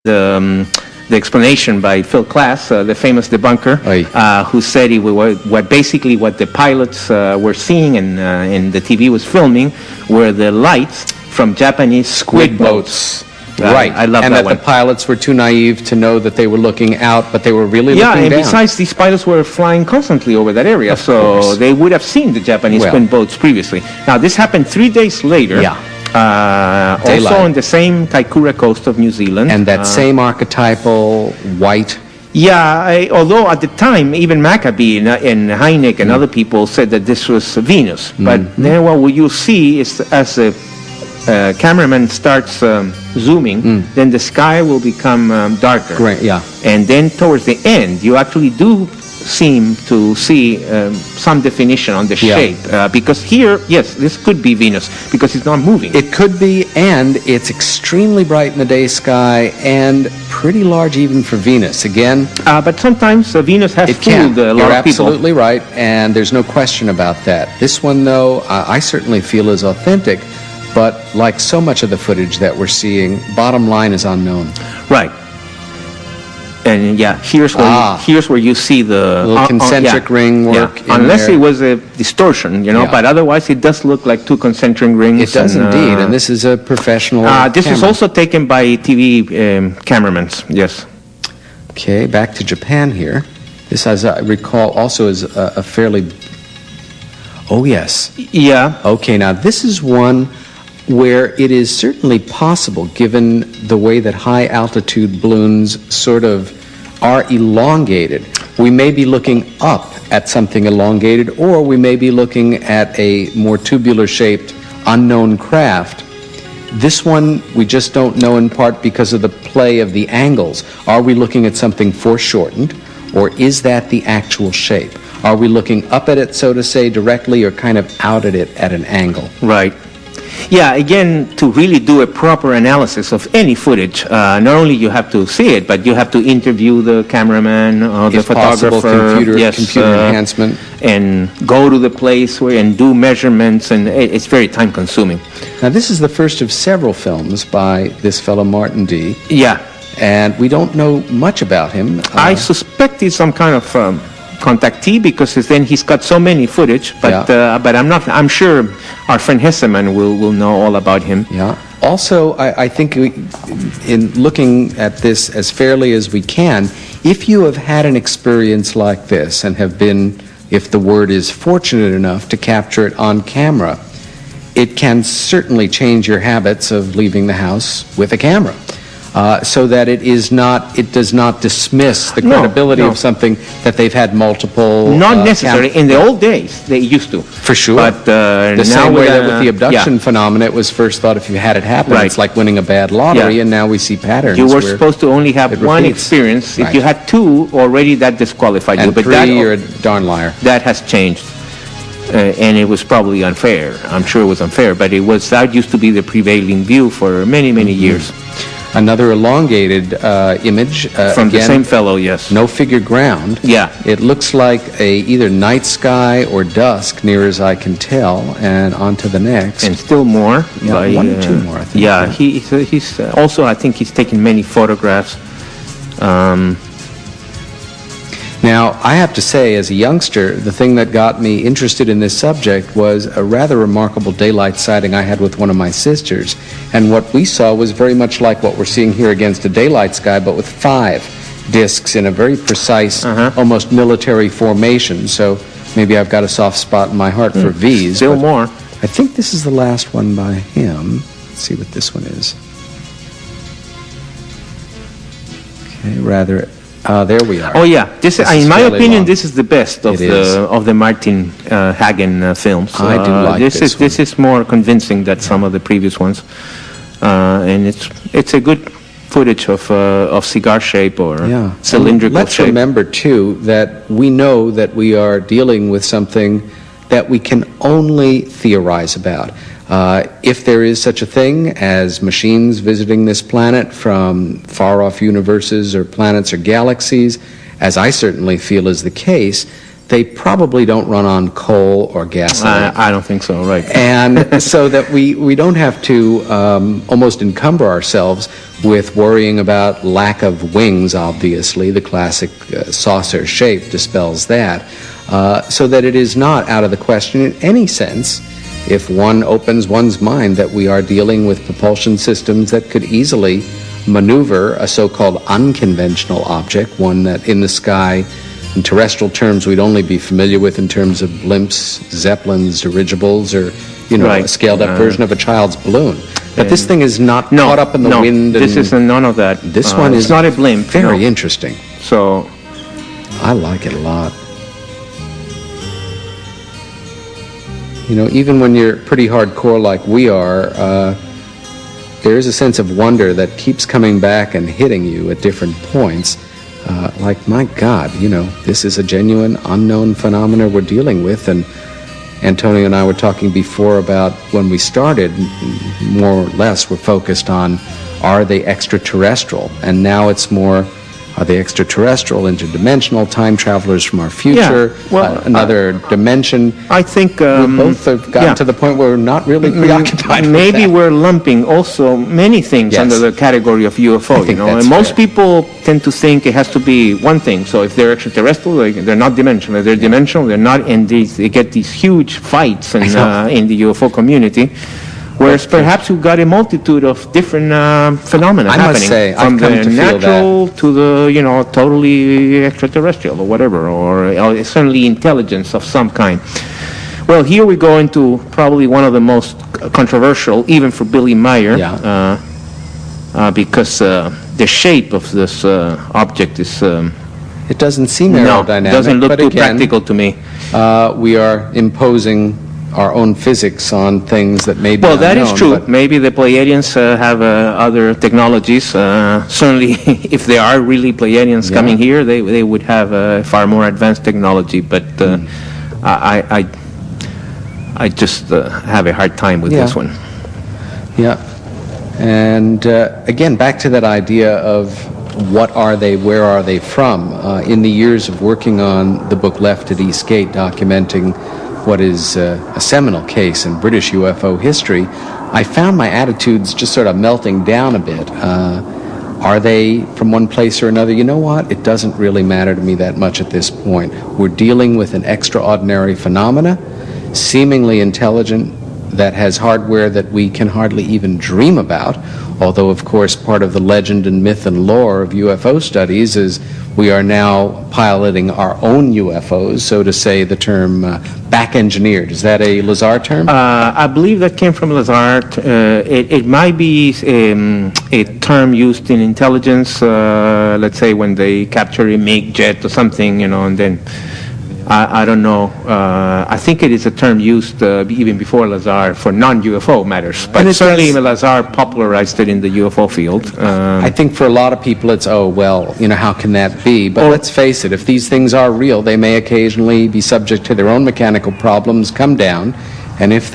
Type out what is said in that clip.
the explanation by Phil Klass, the famous debunker, who said what the pilots were seeing and the TV was filming were the lights from Japanese squid boats. Right. I love that one. And that the pilots were too naive to know that they were looking out, but they were really looking down. Yeah, and besides, these pilots were flying constantly over that area, so they would have seen the Japanese squid boats previously. Now, this happened 3 days later. Yeah. Also on the same Kaikoura coast of New Zealand. And that same archetypal white. Yeah, although at the time, even Maccabee and Hynek and other people said that this was Venus. But then what you see is as the cameraman starts zooming, then the sky will become darker. Great, yeah. And then towards the end, you actually do seem to see some definition on the shape. Because here, yes, this could be Venus because it's not moving. It could be, and it's extremely bright in the day sky and pretty large even for Venus. Again, but sometimes Venus has fooled a lot of people. You're absolutely right, and there's no question about that. This one, though, I certainly feel is authentic, but like so much of the footage that we're seeing, bottom line is unknown. Right. And here's where you see the little concentric ring work. Unless it was a distortion, but otherwise it does look like two concentric rings. It does indeed, and this is a professional This camera. is also taken by TV cameramen, yes. Okay, back to Japan here. This, as I recall, also is a fairly... Oh, yes. Yeah. Okay, now this is one where it is certainly possible, given the way that high-altitude balloons sort of are elongated. We may be looking up at something elongated, or we may be looking at a more tubular-shaped, unknown craft. This one, we just don't know in part because of the play of the angles. Are we looking at something foreshortened, or is that the actual shape? Are we looking up at it, so to say, directly, or kind of out at it at an angle? Right. Yeah, again, to really do a proper analysis of any footage, not only you have to see it, but you have to interview the cameraman or the photographer. Computer enhancement. And go to the place and do measurements, and it's very time-consuming. Now, this is the first of several films by this fellow Martin D. Yeah. And we don't know much about him. I suspect he's some kind of... contactee, because then he's got so many footage, but I'm sure our friend Hesseman will know all about him. Yeah. Also, I think in looking at this as fairly as we can, if you have had an experience like this and have been, if the word is fortunate enough to capture it on camera, it can certainly change your habits of leaving the house with a camera. So that it does not dismiss the credibility of something that they've had multiple... Not necessarily. In the old days, they used to. For sure. But the same way that with the abduction phenomenon, it was first thought if you had it happen, it's like winning a bad lottery, and now we see patterns. You were supposed to only have one experience. If you had two, already that disqualified you. But three, you're a darn liar. That has changed. And it was probably unfair. I'm sure it was unfair, but that used to be the prevailing view for many, many years. Another elongated image. From the same fellow, yes. No figure ground. Yeah. It looks like either night sky or dusk, near as I can tell, and on to the next. And still more. Yeah, one or two more, I think. Yeah, he's also, I think he's taken many photographs. Now, I have to say, as a youngster, the thing that got me interested in this subject was a rather remarkable daylight sighting I had with one of my sisters. And what we saw was very much like what we're seeing here against a daylight sky, but with 5 discs in a very precise, almost military formation. So maybe I've got a soft spot in my heart for V's. Still more. I think this is the last one by him. Let's see what this one is. Okay, rather... there we are. Oh yeah, in my opinion, this is the best of the Martin Hagen films. I do like this one. This is more convincing than some of the previous ones, and it's a good footage of cigar shape or cylindrical shape. Let's remember too that we know that we are dealing with something that we can only theorize about. If there is such a thing as machines visiting this planet from far-off universes or planets or galaxies, as I certainly feel is the case, they probably don't run on coal or gasoline. I don't think so, right. And so that we don't have to almost encumber ourselves with worrying about lack of wings, obviously. The classic saucer shape dispels that. So that it is not out of the question in any sense, if one opens one's mind, that we are dealing with propulsion systems that could easily maneuver a so-called unconventional object, one that in the sky, in terrestrial terms, we'd only be familiar with in terms of blimps, zeppelins, dirigibles, or, Right. a scaled-up version of a child's balloon. But this thing is not caught up in the wind. This is none of that. This one is it's not a blimp. Very interesting. So I like it a lot. Even when you're pretty hardcore like we are, there is a sense of wonder that keeps coming back and hitting you at different points. Like, my God, this is a genuine unknown phenomena we're dealing with. And Antonio and I were talking before about when we started, more or less, we're focused on, are they extraterrestrial? And now it's more, are they extraterrestrial, interdimensional, time travelers from our future, another dimension? I think we both have gotten to the point where we're not really preoccupied maybe with that. we're lumping also many things Yes. under the category of UFO, I think that's and most fair. people tend to think it has to be one thing. So if they're extraterrestrial, they're not dimensional. If they're dimensional, they're not, and they get these huge fights in the UFO community. Whereas perhaps we've got a multitude of different phenomena I happening, must say, from I've come the to feel natural to the totally extraterrestrial or whatever, or certainly intelligence of some kind. Well, here we go into probably one of the most controversial, even for Billy Meyer, because the shape of this object is it doesn't seem no, aerodynamic. it doesn't look but too again, practical to me. We are imposing our own physics on things that may be Well, that is unknown, true. but Maybe the Pleiadians have other technologies. Certainly, if there are really Pleiadians coming here, they would have far more advanced technology. But I just have a hard time with this one. Yeah. And again, back to that idea of what are they, where are they from? In the years of working on the book Left at East Gate, documenting what is a seminal case in British UFO history, I found my attitudes just sort of melting down a bit. Are they from one place or another? You know what? It doesn't really matter to me that much at this point. We're dealing with an extraordinary phenomena, seemingly intelligent, that has hardware that we can hardly even dream about, although, of course, part of the legend and myth and lore of UFO studies is we are now piloting our own UFOs, so to say, the term back-engineered. Is that a Lazar term? I believe that came from Lazar. It might be a term used in intelligence, let's say when they capture a MiG jet or something, and then I don't know. I think it is a term used even before Lazar for non-UFO matters. But certainly Lazar popularized it in the UFO field. I think for a lot of people it's, how can that be? But let's face it, if these things are real, they may occasionally be subject to their own mechanical problems, come down, and if